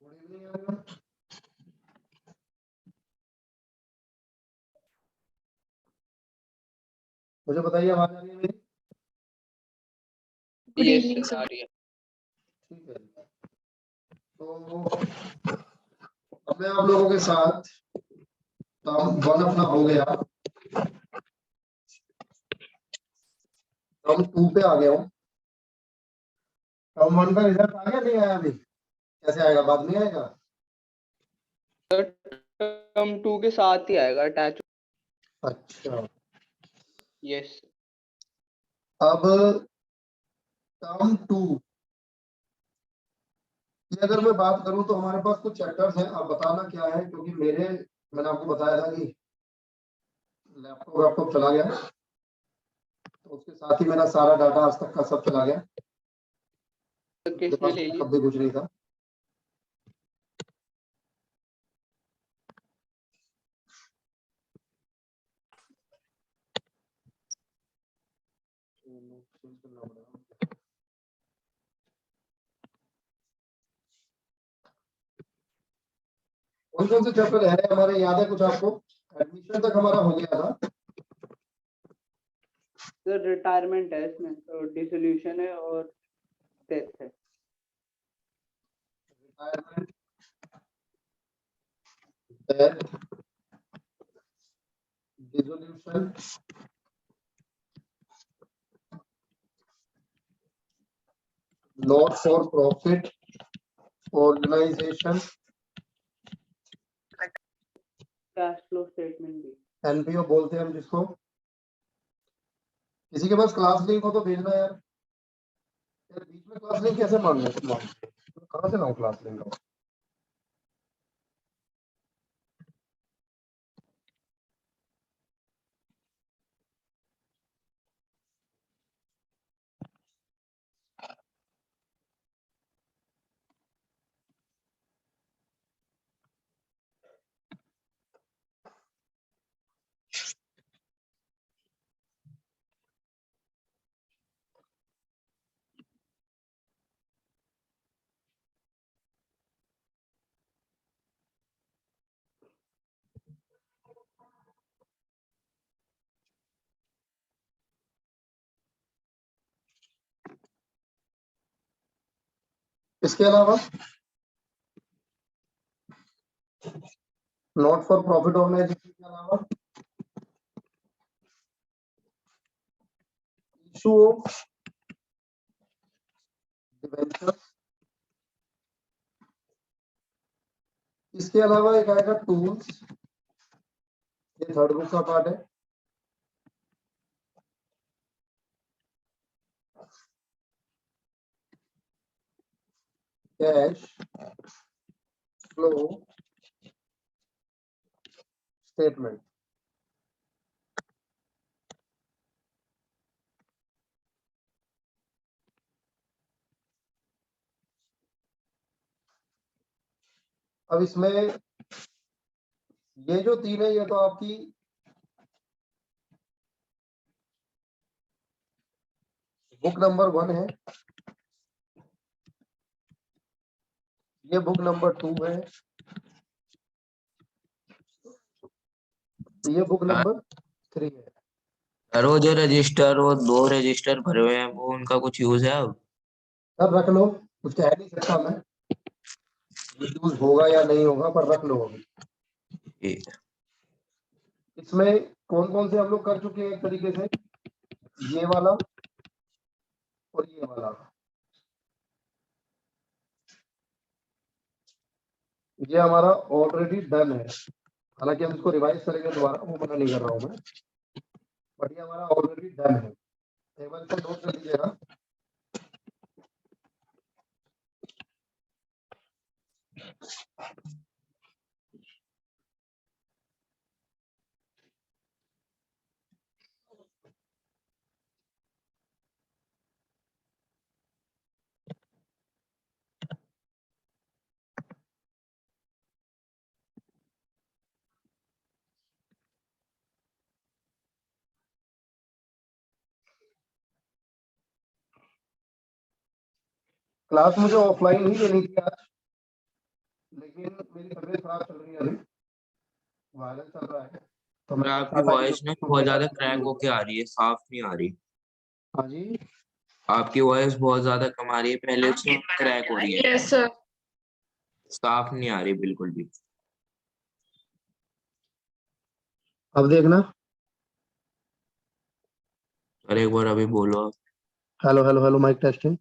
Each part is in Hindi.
Good evening everyone. मुझे बताइए आवाज आ रही है मेरी? गुड यस इवनिंग आ सर। रही है। ठीक है। तो अब मैं आप लोगों के साथ टर्म वन अपना हो गया, टर्म टू पे आ गया हूँ। टर्म वन का रिजल्ट आ गया नहीं आया अभी? कैसे आएगा, बाद में आएगा? टर्म 2 के साथ ही आएगा अटैच। अच्छा, यस अब टर्म टू की अगर मैं बात करूं तो हमारे पास कुछ चैप्टर्स हैं। आप बताना क्या है, क्योंकि मैंने आपको बताया था कि लैपटॉप चला गया, तो उसके साथ ही मेरा सारा डाटा आज तक का सब चला गया। मेरे किसने पास ले लिया? कब भी कुछ नहीं था। कौन कौन से चैप्टर है हमारे, याद है कुछ आपको? एडमिशन तक हमारा हो गया था। सर रिटायरमेंट है इसमें, तो डिसोल्यूशन है और डेथ है। Retirement, death, dissolution, not for profit organisation, cash flow statement भी। एनपीओ बोलते हैं हम जिसको। किसी के पास क्लास लिंक हो तो भेजना यार। यार बीच में क्लास लिंक कैसे मांगने, कहाँ से लाऊं क्लास लिंक? इसके अलावा नॉट फॉर प्रॉफिट ऑर्गेनाइजेशन के अलावा इशू ऑफ डिवेंचर, इसके अलावा एक आएगा टूल्स, ये थर्ड बुक का पार्ट है। कैश फ्लो स्टेटमेंट, अब इसमें ये जो तीन है ये तो आपकी बुक नंबर 1 है, ये बुक नंबर 2 है, ये बुक नंबर 3 है। सर वो जो रजिस्टर, वो 2 रजिस्टर भरे हुए हैं, वो उनका कुछ यूज है अब? सब रख लो, कुछ कह नहीं सकता मैं, यूज होगा या नहीं होगा, पर रख लो अभी। ठीक है। इसमें कौन कौन से हम लोग कर चुके हैं एक तरीके से, ये वाला और ये वाला। ये हमारा ऑलरेडी डन है, हालांकि हम इसको रिवाइज करेंगे दोबारा, वो मना नहीं कर रहा हूं मैं, बट ये हमारा ऑलरेडी डन है। एक बार इसको नोट कर लीजिएगा। क्लास मुझे ऑफलाइन ही लेनी थी आज, लेकिन मेरी तबीयत खराब चल रही है अभी, वायरल चल रहा है, तो और मैं आपकी चाहता कि वॉइस ना उसको बहुत बहुत ज्यादा ज्यादा क्रैक यूज होके करूं। आ रही है, साफ नहीं आ रही। हाँ जी। आपकी वॉइस बहुत ज्यादा कम आ रही है, पहले से क्रैक हो रही है, यस सर। साफ नहीं आ रही बिल्कुल भी। अब देखना। और एक बार अभी बोलो आप। Hello hello hello, mic testing.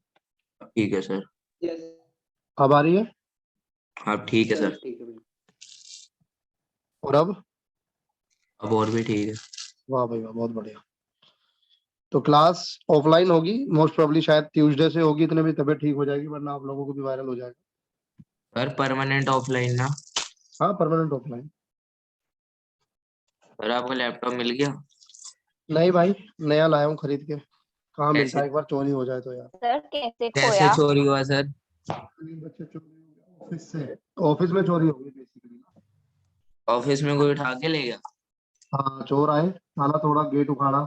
ठीक है सर। यस अब आ रही है? आप ठीक है सर, सर। ठीक है बिल्कुल। और अब? अब और भी ठीक है। वाह भाई वाह, बहुत बढ़िया। तो क्लास ऑफलाइन होगी मोस्ट प्रोबेबली, शायद ट्यूसडे से होगी, इतने में तबीयत ठीक हो जाएगी, वरना आप लोगों को भी वायरल हो जाएगा। सर परमानेंट ऑफलाइन ना? हाँ, परमानेंट ऑफलाइन। सर आपका लैपटॉप मिल गया? नहीं भाई, नया लाया हूँ खरीद के। कहाँ मिलता कैसे? है, एक बार चोरी हो जाए तो यार। सर कैसे कैसे खोया? चोरी हुआ सर? बच्चे चोरी हो गया ऑफिस से, ऑफिस में चोरी हो गई बेसिकली। ऑफिस में कोई उठा के ले गया? हाँ, चोर आए, ताला तोड़ा, गेट उखाड़ा,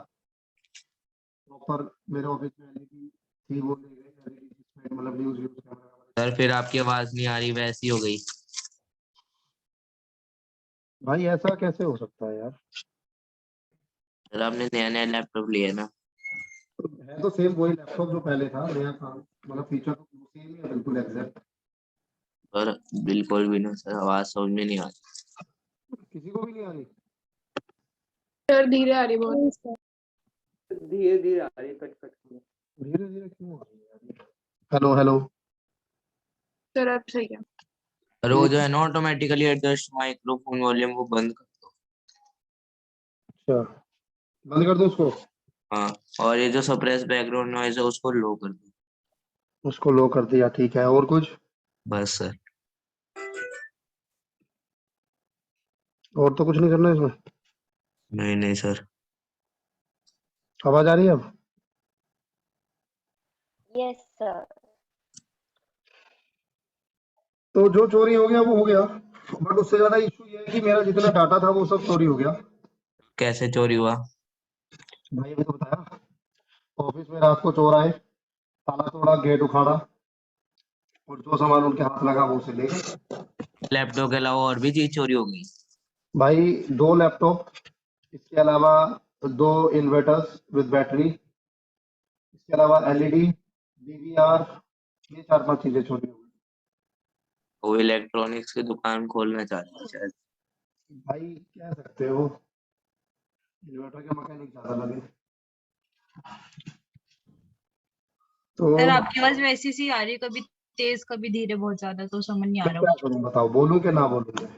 प्रॉपर मेरे ऑफिस में एलईडी थी वो ले गए, एलईडी जिसमें मतलब न्यूज यूज कैमरा। सर फिर आपकी आवाज नहीं आ रही, वैसी हो गई। भाई ऐसा कैसे हो सकता है यार? सर आपने नया नया लैपटॉप लिया है ना? है तो सेम वही लैपटॉप जो पहले था, नया काम मतलब फीचर तो सेम ही है बिल्कुल एग्जैक्ट। सर बिल्कुल भी ना सर, आवाज समझ में नहीं आ रही। किसी को भी नहीं आ रही? सर धीरे आ रही बहुत। धीरे धीरे आ रही है, कट कट के। धीरे धीरे क्यों आ रही है यार? Hello hello. सर अब सही है। सर वो जो है ना ऑटोमेटिकली एडजस्ट माइक्रोफोन वॉल्यूम, वो बंद कर दो। अच्छा, बंद कर दो उसको। हाँ। और ये जो सप्रेस बैकग्राउंड नॉइज है उसको लो कर दो। उसको लो कर दिया, ठीक है। और कुछ? बस सर। और तो कुछ नहीं करना है इसमें? नहीं नहीं सर। आवाज आ रही है अब? Yes sir. तो जो चोरी हो गया वो हो गया, बट उससे ज्यादा इशू ये है कि मेरा जितना डाटा था वो सब चोरी हो गया। कैसे चोरी हुआ? भाई अभी तो बताया, ऑफिस में रात को चोर आए, ताला तोड़ा, गेट उखाड़ा, और जो सामान उनके हाथ लगा वो उसे ले गए। लैपटॉप के अलावा और भी चीज चोरी हो गई? भाई 2 लैपटॉप, इसके अलावा 2 इन्वर्टर्स विद बैटरी, इसके अलावा एलईडी, डीवीआर, ये 4-5 चीजें चोरी हो गई। वो इलेक्ट्रॉनिक्स की दुकान खोलना चाहता है शायद। भाई कह सकते हो, इन्वर्टर के मैकेनिक ज्यादा लगे। तो सर आपकी आवाज वैसी सी आ रही है, कभी तेज कभी धीरे, बहुत ज्यादा, तो समझ नहीं आ मैं रहा क्या कुछ। करूं बताओ, बोलूं कि ना बोलूं मैं?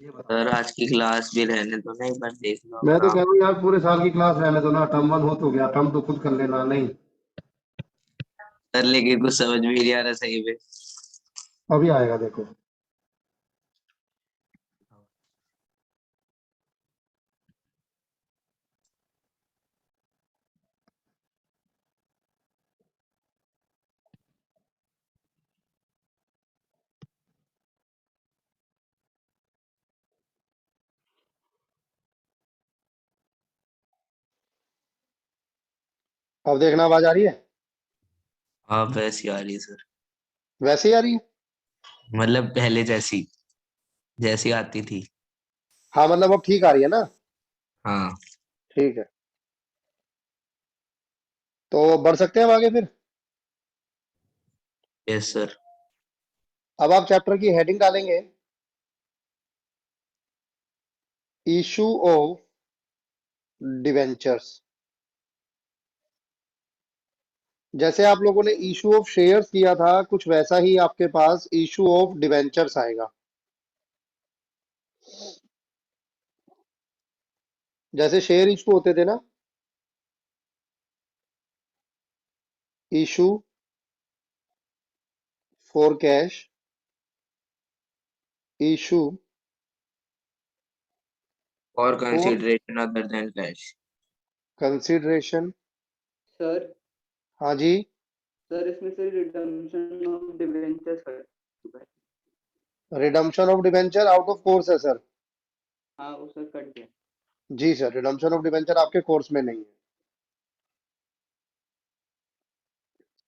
ये बताओ। सर आज की क्लास भी रहने दो ना, एक बार देख लो मैं अगर तो आप। कह रहा हूँ यार, पूरे साल की क्लास रहने दो ना, टर्म 1 हो तो गया, टर्म 2 खुद कर लेना। नहीं, सर लेकिन कुछ समझ भी नहीं आ रहा सही में। अभी आएगा देखो। अब देखना, आवाज आ रही है? हाँ वैसी आ रही है सर। वैसे ही आ रही है? मतलब पहले जैसी, जैसी आती थी। हाँ मतलब अब ठीक आ रही है ना? हाँ। ठीक है, तो बढ़ सकते हैं अब आगे फिर। Yes sir. अब आप चैप्टर की हेडिंग डालेंगे, इशू ऑफ डिवेंचर्स। जैसे आप लोगों ने इशू ऑफ शेयर्स किया था, कुछ वैसा ही आपके पास इशू ऑफ डिवेंचर्स आएगा। जैसे शेयर इशू होते थे ना, इशू फॉर कैश, इशू और for consideration other than cash. Consideration. Sir हाँ जी। सर इसमें से रिडम्पशन ऑफ डिबेंचर्स कर चुका है। Redemption of debenture out of course है सर। हाँ वो सर कट गया। जी सर, रिडम्पशन ऑफ डिवेंचर आपके कोर्स में नहीं है।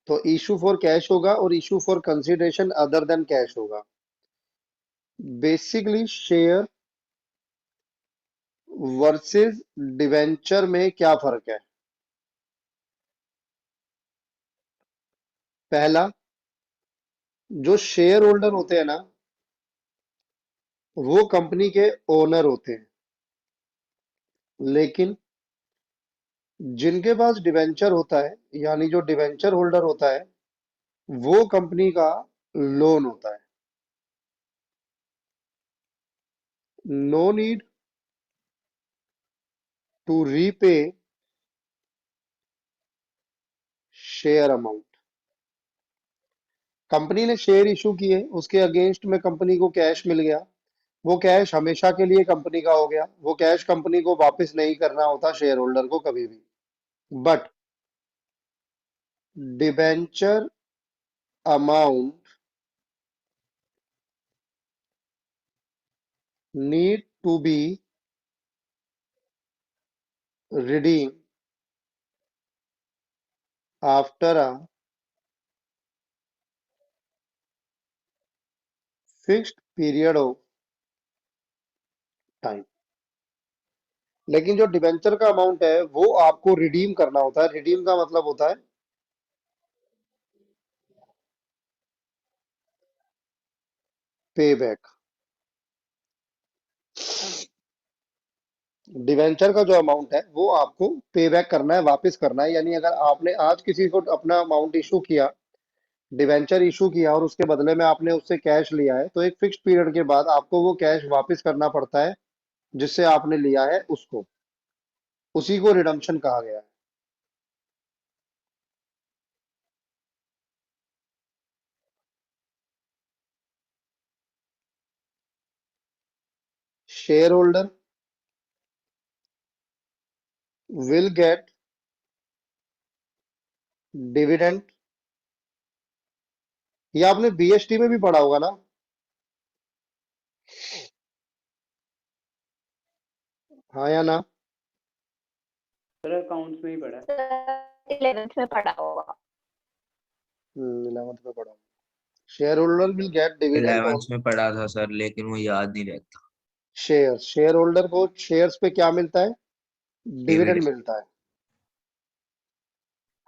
तो इशू फॉर कैश होगा और issue for consideration other than cash होगा। बेसिकली शेयर वर्सेस डिवेंचर में क्या फर्क है? पहला, जो शेयर होल्डर होते हैं ना, वो कंपनी के ओनर होते हैं, लेकिन जिनके पास डिवेंचर होता है, यानी जो डिवेंचर होल्डर होता है, वो कंपनी का लोन होता है। No need to repay share amount. Company ने शेयर इशू किए, उसके अगेंस्ट में कंपनी को कैश मिल गया, वो कैश हमेशा के लिए कंपनी का हो गया, वो कैश कंपनी को वापस नहीं करना होता शेयर होल्डर को कभी भी। But debenture amount need to be redeem after a fixed period of time. लेकिन जो डिबेंचर का अमाउंट है वो आपको रिडीम करना होता है। रिडीम का मतलब होता है पे बैक। डिवेंचर का जो अमाउंट है वो आपको पे बैक करना है, वापस करना है। यानी अगर आपने आज किसी को अपना अमाउंट इशू किया, डिवेंचर इशू किया, और उसके बदले में आपने उससे कैश लिया है, तो एक फिक्स्ड पीरियड के बाद आपको वो कैश वापस करना पड़ता है जिससे आपने लिया है उसको। उसी को रिडम्पशन कहा गया है। Share holder will get dividend. ये आपने बीएसटी में भी पढ़ा होगा ना? हाँ या ना? सर अकाउंट्स में ही पढ़ा है। 11th में पढ़ा होगा। 11th में पढ़ा होगा। Share holder will get dividend 11th on में पढ़ा था सर, लेकिन वो याद नहीं रहता। शेयर। शेयर होल्डर को शेयर्स पे क्या मिलता है? Dividend dividend. मिलता है।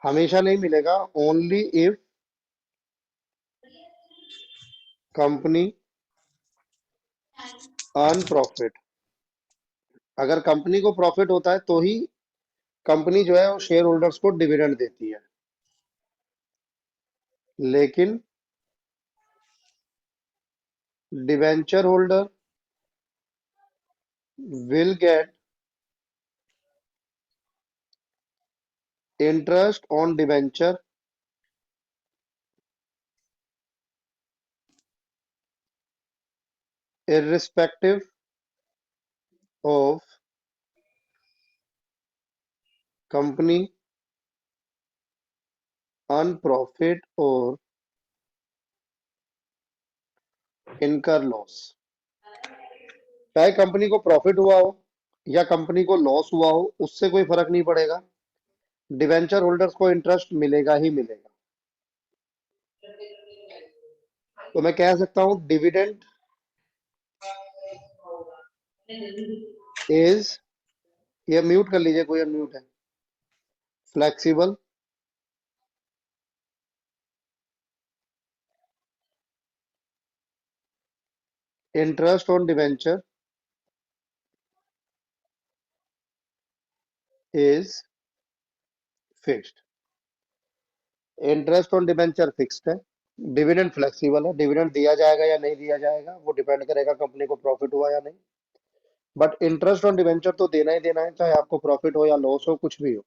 हमेशा नहीं मिलेगा, only if company earn profit. अगर कंपनी को प्रॉफिट होता है तो ही कंपनी जो है वो शेयर होल्डर्स को डिविडेंड देती है। लेकिन debenture holder will get interest on debenture irrespective of company earn profit or incur loss। चाहे कंपनी को प्रॉफिट हुआ हो या कंपनी को लॉस हुआ हो, उससे कोई फर्क नहीं पड़ेगा, डिवेंचर होल्डर्स को इंटरेस्ट मिलेगा ही मिलेगा। तो मैं कह सकता हूं डिविडेंड इज, ये म्यूट कर लीजिए, कोई अनम्यूट है, flexible interest on debenture is fixed. Interest on debenture fixed है, डिविडेंड फ्लेक्सिबल है। डिविडेंड दिया जाएगा या नहीं दिया जाएगा वो डिपेंड करेगा कंपनी को प्रॉफिट हुआ या नहीं। बट इंटरेस्ट ऑन डिवेंचर तो देना ही देना है, चाहे आपको प्रॉफिट हो या लॉस हो, कुछ भी हो।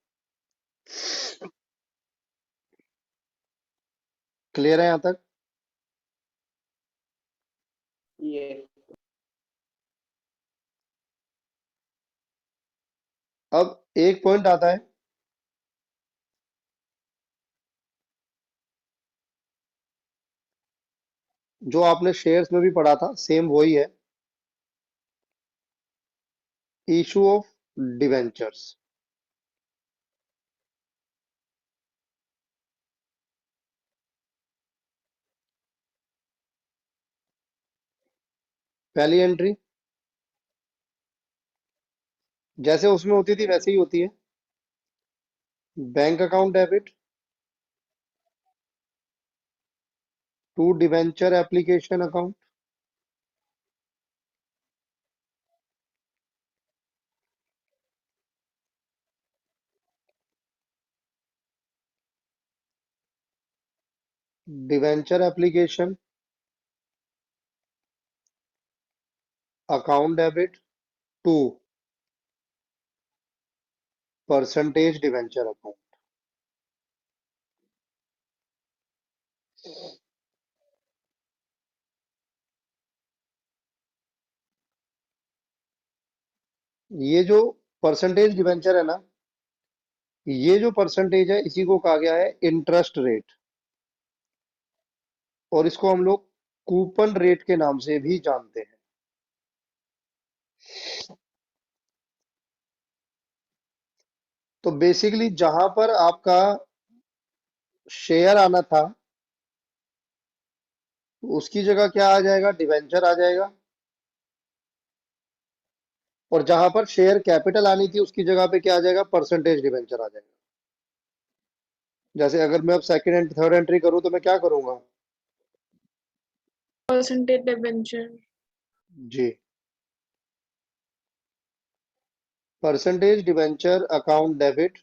क्लियर है यहां तक? ये अब एक पॉइंट आता है, जो आपने शेयर्स में भी पढ़ा था, सेम वही है, इशू ऑफ डिवेंचर्स। पहली एंट्री जैसे उसमें होती थी वैसे ही होती है। Bank account debit to debenture application account. Debenture application account debit to percentage debenture account. ये जो परसेंटेज डिवेंचर है ना, ये जो परसेंटेज है इसी को कहा गया है इंटरेस्ट रेट, और इसको हम लोग कूपन रेट के नाम से भी जानते हैं। तो बेसिकली जहां पर आपका शेयर आना था उसकी जगह क्या आ जाएगा, डिवेंचर आ जाएगा, और जहां पर शेयर कैपिटल आनी थी उसकी जगह पे क्या आ जाएगा, परसेंटेज डिवेंचर आ जाएगा। जैसे अगर मैं अब सेकंड एंड थर्ड एंट्री करूं तो मैं क्या करूंगा, परसेंटेज डिबेंचर। जी, percentage debenture account debit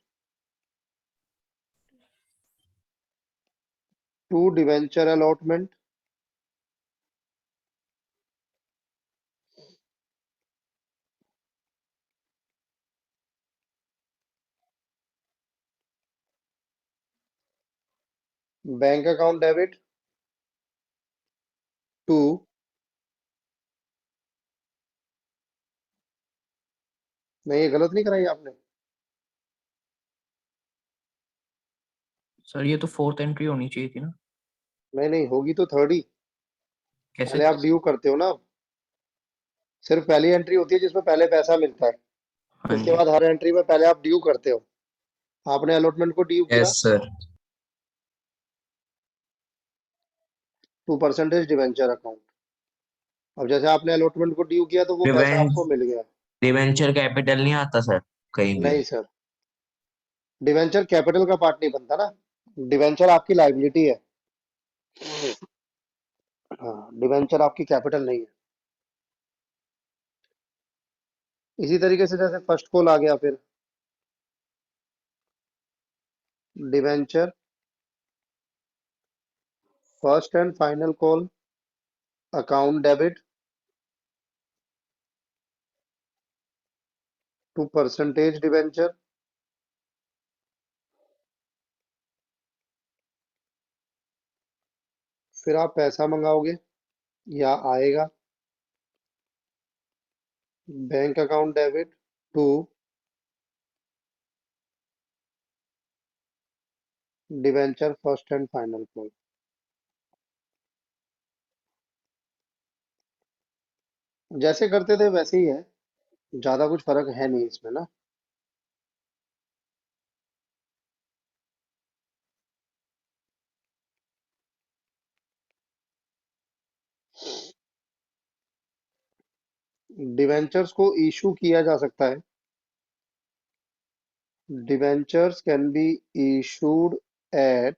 to debenture allotment bank account debit to नहीं, ये गलत नहीं कराई आपने। सर ये तो फोर्थ एंट्री होनी चाहिए थी ना। नहीं नहीं, होगी तो थर्ड ही। कैसे? पहले आप ड्यू करते हो ना, सिर्फ पहली एंट्री होती है जिसमें पहले पैसा मिलता है, हाँ उसके जी। बाद हर एंट्री में पहले आप ड्यू करते हो। आपने अलॉटमेंट को ड्यू किया yes sir. To percentage debenture account. अब जैसे आपने अलॉटमेंट को ड्यू किया तो वो पैसा डिवें आपको मिल गया। डिवेंचर कैपिटल नहीं आता सर कहीं भी। नहीं सर, डिवेंचर कैपिटल का पार्ट नहीं बनता ना, डिवेंचर आपकी लाइबिलिटी है। हाँ, डिवेंचर आपकी कैपिटल नहीं है। इसी तरीके से जैसे फर्स्ट कॉल आ गया, फिर debenture first and final call account debit to percentage debenture, फिर आप पैसा मंगाओगे या आएगा, bank account debit to debenture first and final call. जैसे करते थे वैसे ही है, ज्यादा कुछ फर्क है नहीं इसमें ना। डिवेंचर्स को इशू किया जा सकता है, debentures can be issued at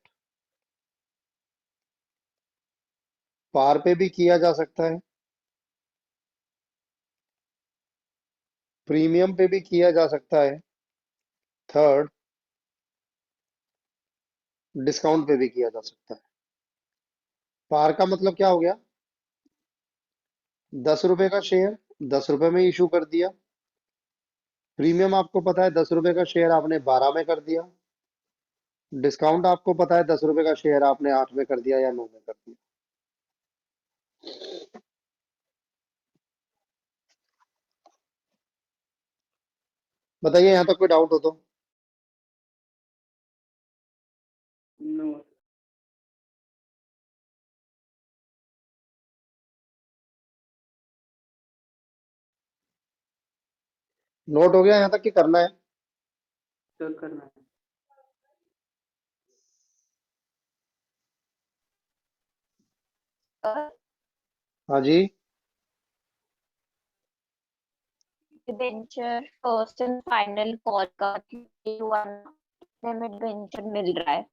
par पे भी किया जा सकता है, प्रीमियम पे भी किया जा सकता है, थर्ड डिस्काउंट पे भी किया जा सकता है। पार का मतलब क्या हो गया, 10 रुपए का शेयर 10 रुपए में इशू कर दिया। प्रीमियम आपको पता है 10 रुपए का शेयर आपने 12 में कर दिया। डिस्काउंट आपको पता है 10 रुपए का शेयर आपने 8 में कर दिया या 9 में कर दिया। बताइए, यहाँ तक कोई डाउट हो तो। नो। नोट हो गया यहाँ तक कि करना है। सर करना है। और हाँ जी, debenture first and final call का में डिबेंचर मिल रहा है।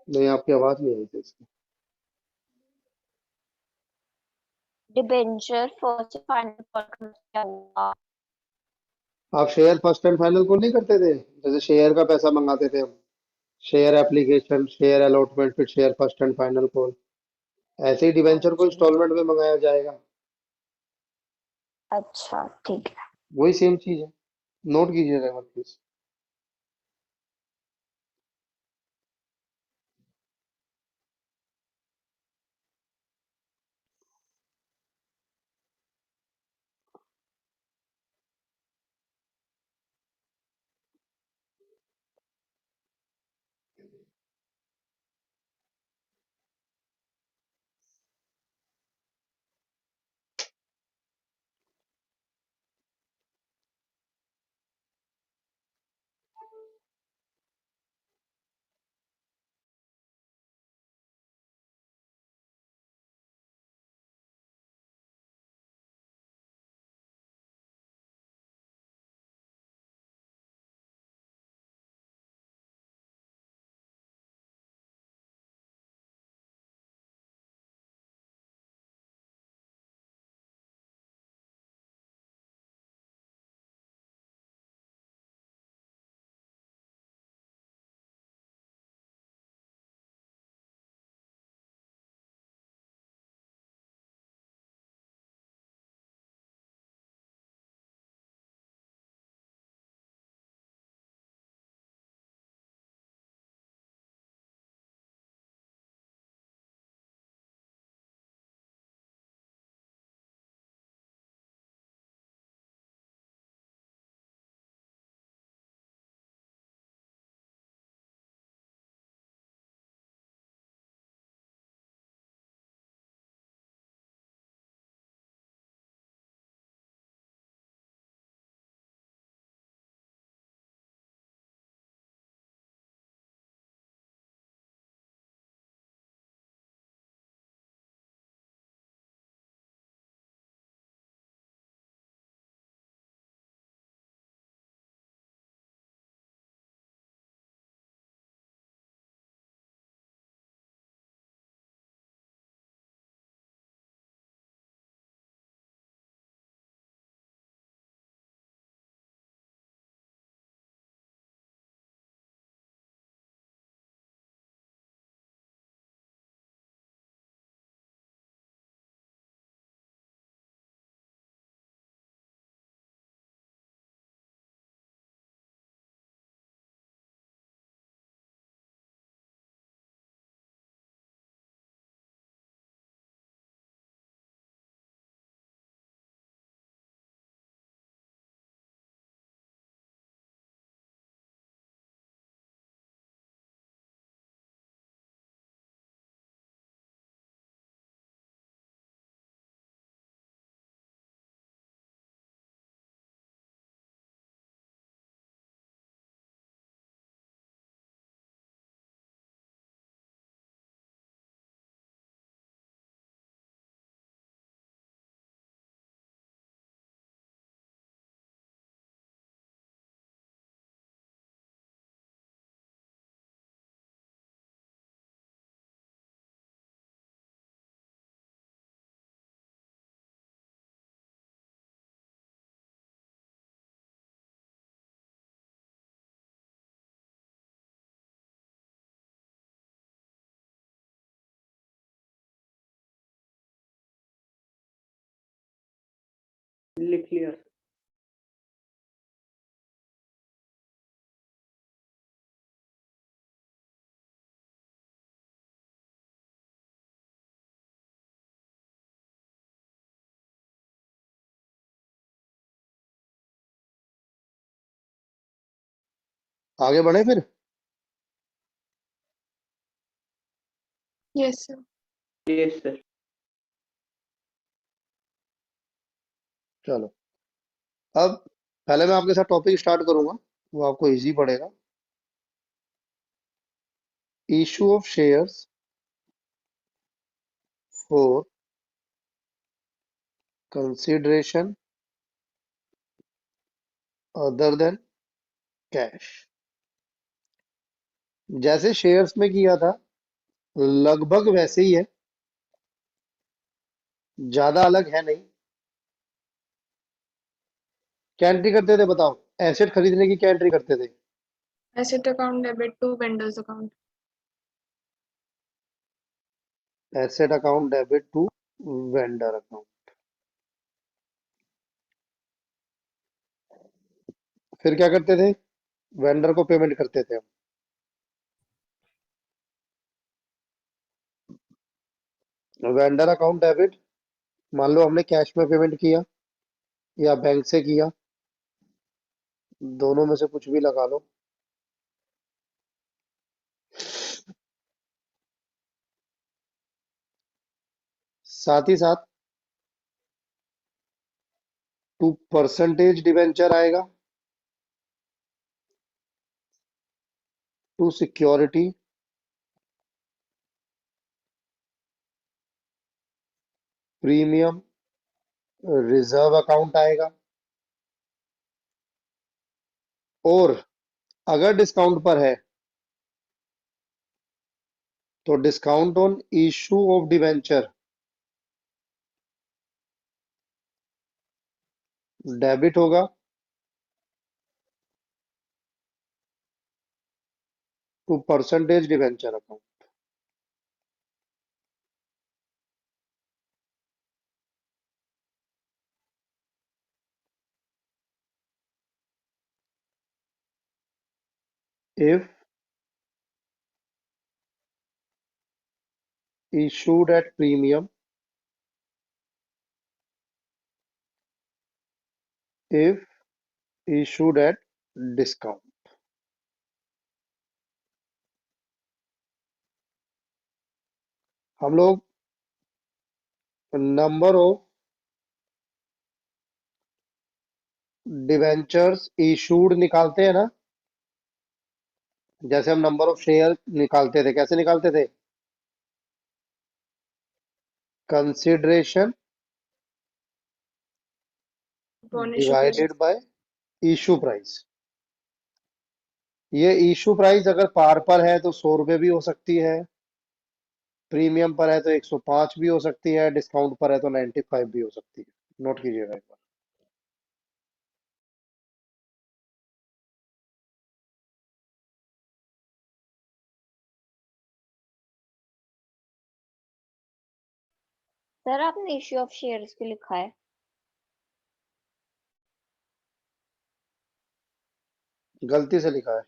नहीं, आपकी आवाज नहीं आई थी इसमें। Debenture first and final call का क्या हुआ? आप शेयर फर्स्ट एंड फाइनल को नहीं करते थे? जैसे शेयर का पैसा मंगाते थे हम, शेयर एप्लीकेशन, शेयर अलॉटमेंट, फिर share first and final call. ऐसे ही डिवेंचर को अच्छा इंस्टॉलमेंट में मंगाया जाएगा। अच्छा ठीक है। वही सेम चीज है, नोट कीजिएगा मत प्लीज। लिख लिया। आगे बढ़े फिर। Yes sir. Yes sir. चलो, अब पहले मैं आपके साथ टॉपिक स्टार्ट करूंगा, वो आपको इजी पड़ेगा। Issue of shares for consideration other than cash. जैसे शेयर्स में किया था लगभग वैसे ही है, ज्यादा अलग है नहीं। क्या एंट्री करते थे बताओ, एसेट खरीदने की क्या एंट्री करते थे? Asset account debit to vendor's account. Asset account debit to vendor account. फिर क्या करते थे? वेंडर को पेमेंट करते थे हम। वेंडर अकाउंट डेबिट, मान लो हमने कैश में पेमेंट किया या बैंक से किया, दोनों में से कुछ भी लगा लो। साथ ही साथ टू परसेंटेज डिवेंचर आएगा to security premium reserve account आएगा। और अगर डिस्काउंट पर है तो discount on issue of debenture debit होगा to percentage debenture account. if issued at premium, if issued at discount। हम लोग नंबर ऑफ डिवेंचर्स इशूड निकालते हैं ना, जैसे हम नंबर ऑफ शेयर निकालते थे, कैसे निकालते थे? Consideration Upon issue price. Divided by issue price. ये इशू प्राइस अगर पार पर है तो 100 रुपये भी हो सकती है, प्रीमियम पर है तो 105 भी हो सकती है, डिस्काउंट पर है तो 95 भी हो सकती है। नोट कीजिएगा एक बार। सर आपने इश्यू ऑफ शेयर्स क्यों लिखा है? गलती से लिखा है।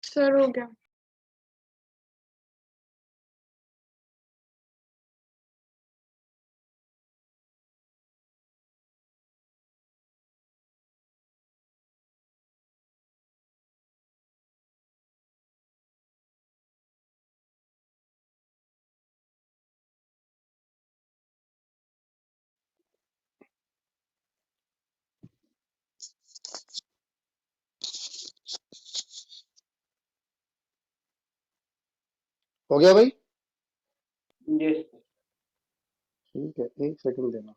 सर हो गया। हो गया भाई? Yes. ठीक है, एक सेकंड देना।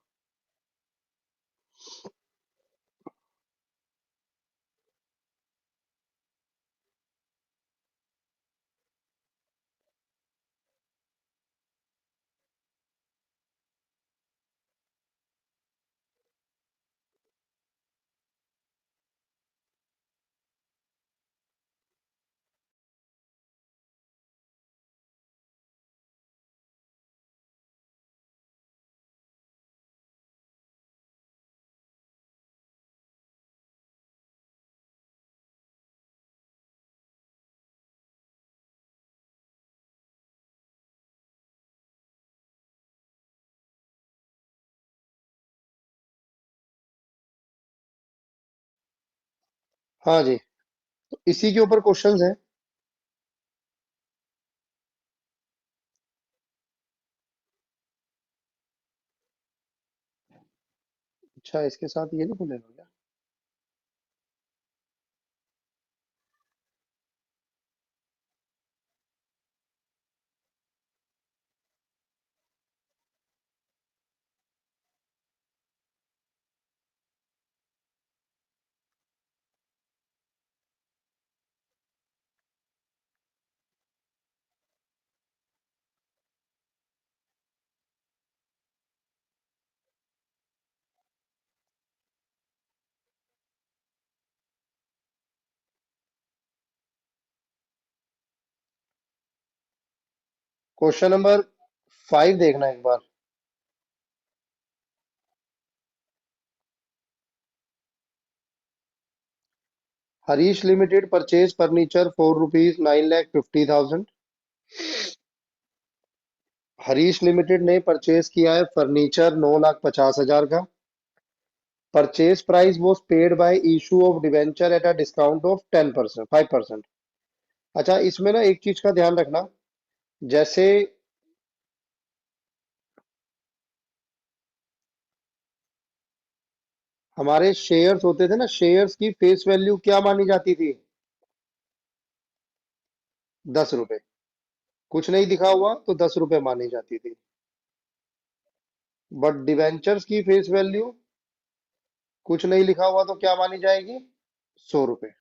हाँ जी, तो इसी के ऊपर क्वेश्चंस हैं। अच्छा, इसके साथ ये नहीं खुलेगा क्या? क्वेश्चन नंबर 5 देखना एक बार। Harish limited purchase furniture for rupees 9,50,000। Harish limited ने परचेज किया है फर्नीचर 9,50,000 का। Purchase price was paid by issue of debenture at a discount of 10%, 5%। अच्छा, इसमें ना एक चीज का ध्यान रखना, जैसे हमारे शेयर्स होते थे ना, शेयर्स की फेस वैल्यू क्या मानी जाती थी? 10 रुपए। कुछ नहीं दिखा हुआ तो 10 रुपए मानी जाती थी। बट डिवेंचर्स की फेस वैल्यू कुछ नहीं लिखा हुआ तो क्या मानी जाएगी? 100 रुपए।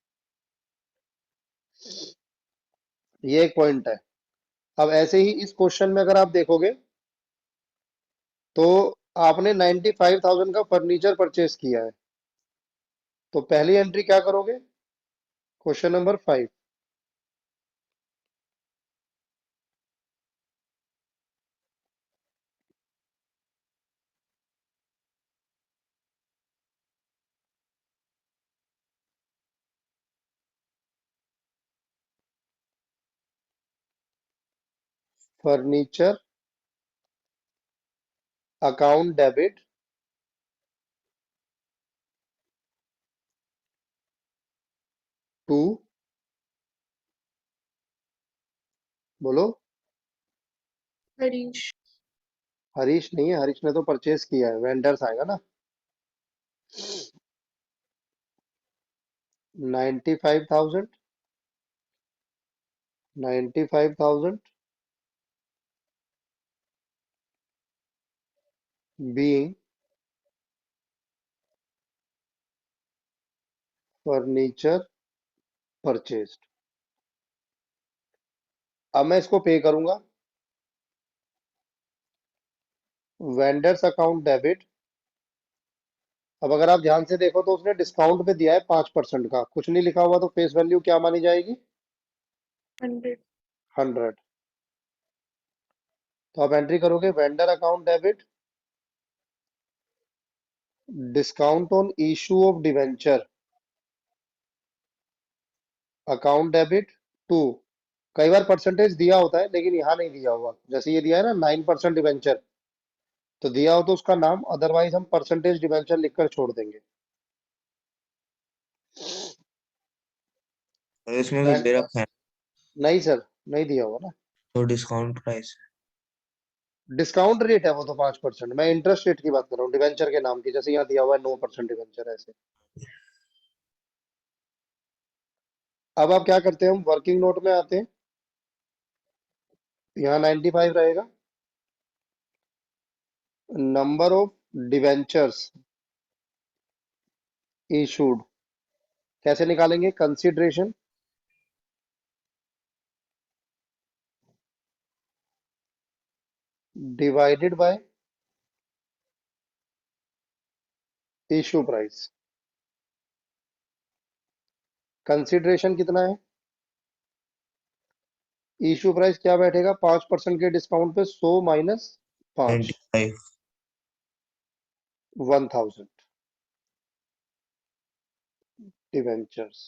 ये एक पॉइंट है। अब ऐसे ही इस क्वेश्चन में अगर आप देखोगे तो आपने 95,000 का फर्नीचर परचेज किया है, तो पहली एंट्री क्या करोगे? Question number 5। Furniture account debit to, बोलो। हरीश। हरीश नहीं है, हरीश ने तो परचेज किया है, वेंडर्स आएगा ना। 95,000, 95,000 being फर्नीचर परचेज्ड। अब मैं इसको पे करूंगा। Vendors account debit. अब अगर आप ध्यान से देखो तो उसने डिस्काउंट पे दिया है 5% का, कुछ नहीं लिखा हुआ तो फेस वैल्यू क्या मानी जाएगी? 100। 100। तो आप एंट्री करोगे vendor account debit discount on issue of debenture account debit to. कई बार परसेंटेज दिया होता है लेकिन यहाँ नहीं दिया हुआ, जैसे ये दिया है ना 9% डिवेंचर, तो दिया हो तो उसका नाम, अदरवाइज हम परसेंटेज डिवेंचर लिखकर छोड़ देंगे। और इसमें तो एंड दे रखा है नहीं सर, नहीं दिया हुआ ना। तो डिस्काउंट प्राइस। डिस्काउंट रेट है वो तो 5%, मैं इंटरेस्ट रेट की बात कर रहा हूँ डिवेंचर के नाम की, जैसे यहाँ दिया हुआ है 9% डिवेंचर ऐसे। अब आप क्या करते हैं, हम वर्किंग नोट में आते हैं, यहाँ 95 रहेगा। नंबर ऑफ डिवेंचर्स इशूड कैसे निकालेंगे, consideration divided by issue price. Consideration कितना है, इशू प्राइस क्या बैठेगा, 5% के डिस्काउंट पे 100 माइनस 5, 95। 1000 डिवेंचर्स।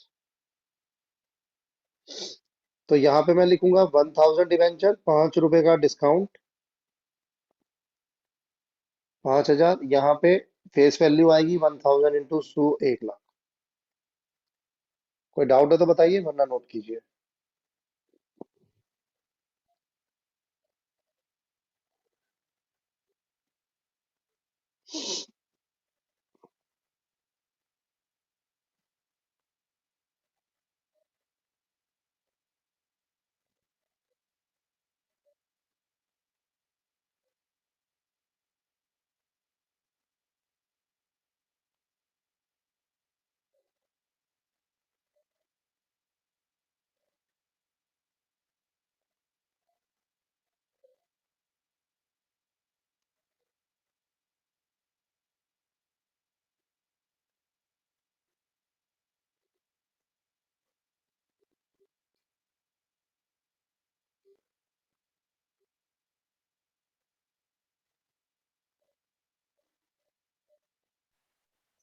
तो यहाँ पे मैं लिखूंगा 1000 डिवेंचर, ₹5 का डिस्काउंट, 5000। यहाँ पे फेस वैल्यू आएगी 1000 इंटू 100, 1 लाख। कोई डाउट है तो बताइए वरना नोट कीजिए।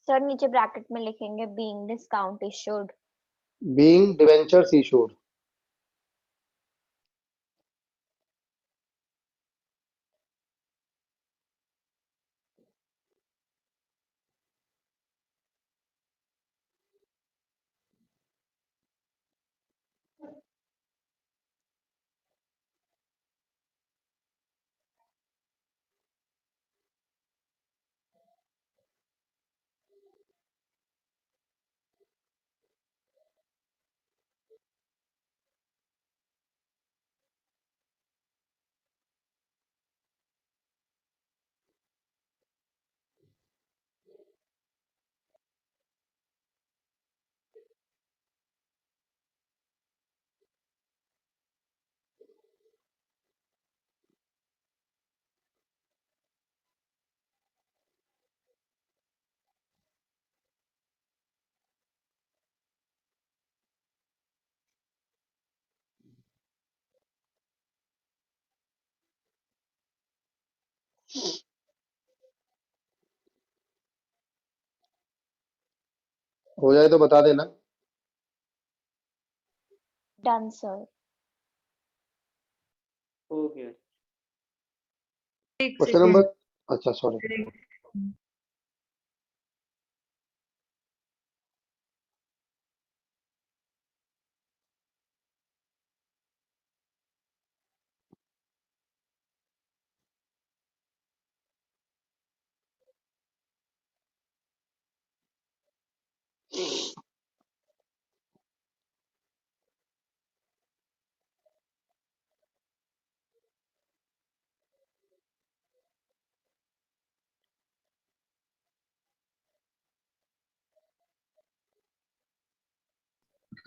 सर नीचे ब्रैकेट में लिखेंगे being discount issued. Being debentures issued. हो जाए तो बता देना। Done sir. ओके। एक क्वेश्चन सेकेंड। नंबर, अच्छा सॉरी।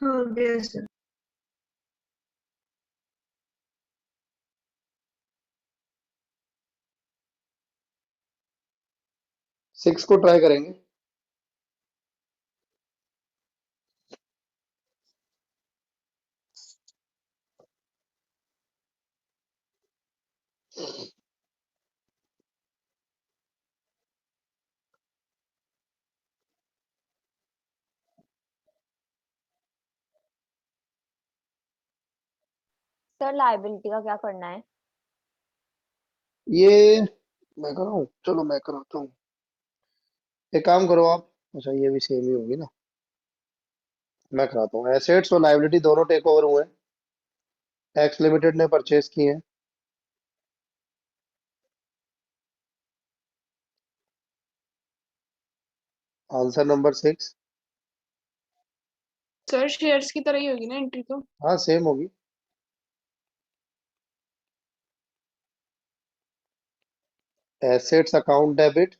हो गया सर। 6 को ट्राई करेंगे। सर लाइबिलिटी का क्या करना है? ये मैं कराऊं, चलो मैं कराता हूँ। एक काम करो आप, अच्छा ये भी सेम ही होगी ना, मैं कराता हूँ। एसेट्स और लाइबिलिटी दोनों टेक ओवर हुए हैं, एक्स लिमिटेड ने परचेज किए हैं। Answer number 6। सर शेयर्स की तरह ही होगी ना एंट्री तो। हाँ सेम होगी। एसेट्स अकाउंट डेबिट,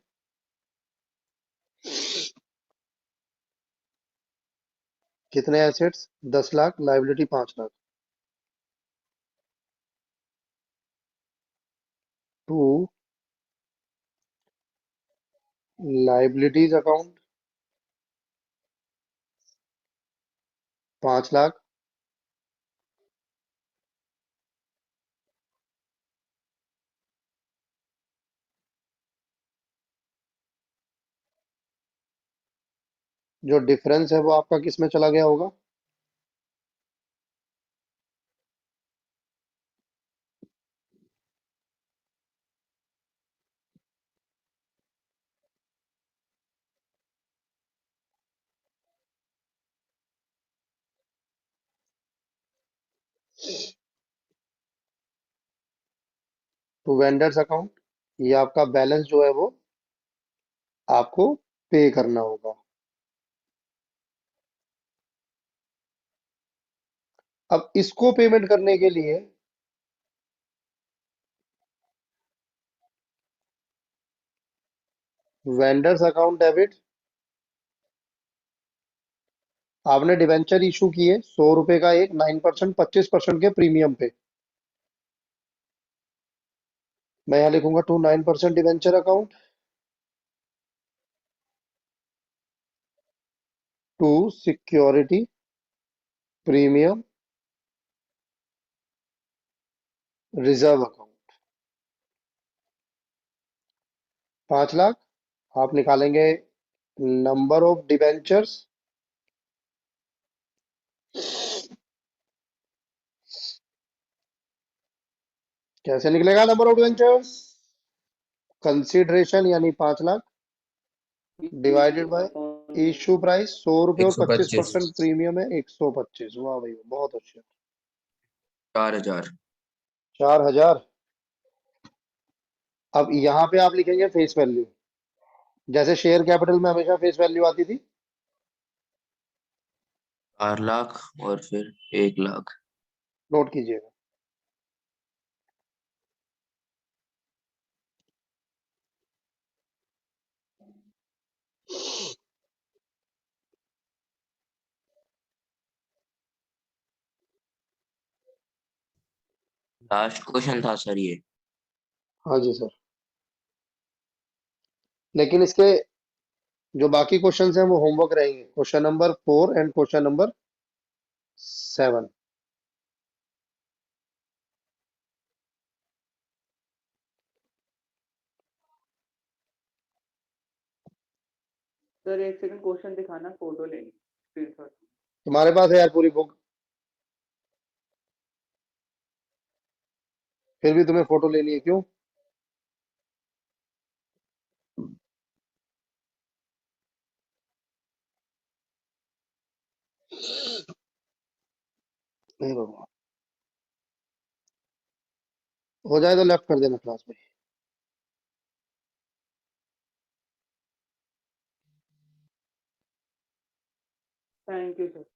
कितने assets? 10 lakh, liability 5 lakh. To liabilities account 5 lakh, जो डिफरेंस है वो आपका किस में चला गया होगा? टू वेंडर्स अकाउंट, ये आपका बैलेंस जो है वो आपको पे करना होगा। अब इसको पेमेंट करने के लिए वेंडर्स अकाउंट डेबिट, आपने डिवेंचर इशू किए 100 रुपए का एक, 9%, 25% के प्रीमियम पे। मैं यहाँ लिखूंगा to 9% debenture account, to security premium reserve account 5 lakh. आप निकालेंगे नंबर ऑफ डिवेंचर्स, कैसे निकलेगा नंबर ऑफ डिवेंचर्स? कंसिडरेशन यानी 5 lakh divided by issue price 100 रुपए एक और सौ 25% पच्चीस प्रीमियम है 125। वाह भाई बहुत अच्छे। 4,000। 4,000। अब यहाँ पे आप लिखेंगे फेस वैल्यू, जैसे शेयर कैपिटल में हमेशा फेस वैल्यू आती थी। 4 लाख और फिर 1 लाख। नोट कीजिएगा। लास्ट क्वेश्चन था सर ये। हाँ जी सर, लेकिन इसके जो बाकी क्वेश्चंस हैं वो होमवर्क रहेंगे, question number 4 and question number 7। Sir एक सेकंड क्वेश्चन दिखाना, फोटो लेनी स्क्रीनशॉट। तुम्हारे पास है यार पूरी बुक, फिर भी तुम्हें फोटो लेनी है क्यों? नहीं बाबा, हो जाए तो लेफ्ट कर देना क्लास में। Thank you sir.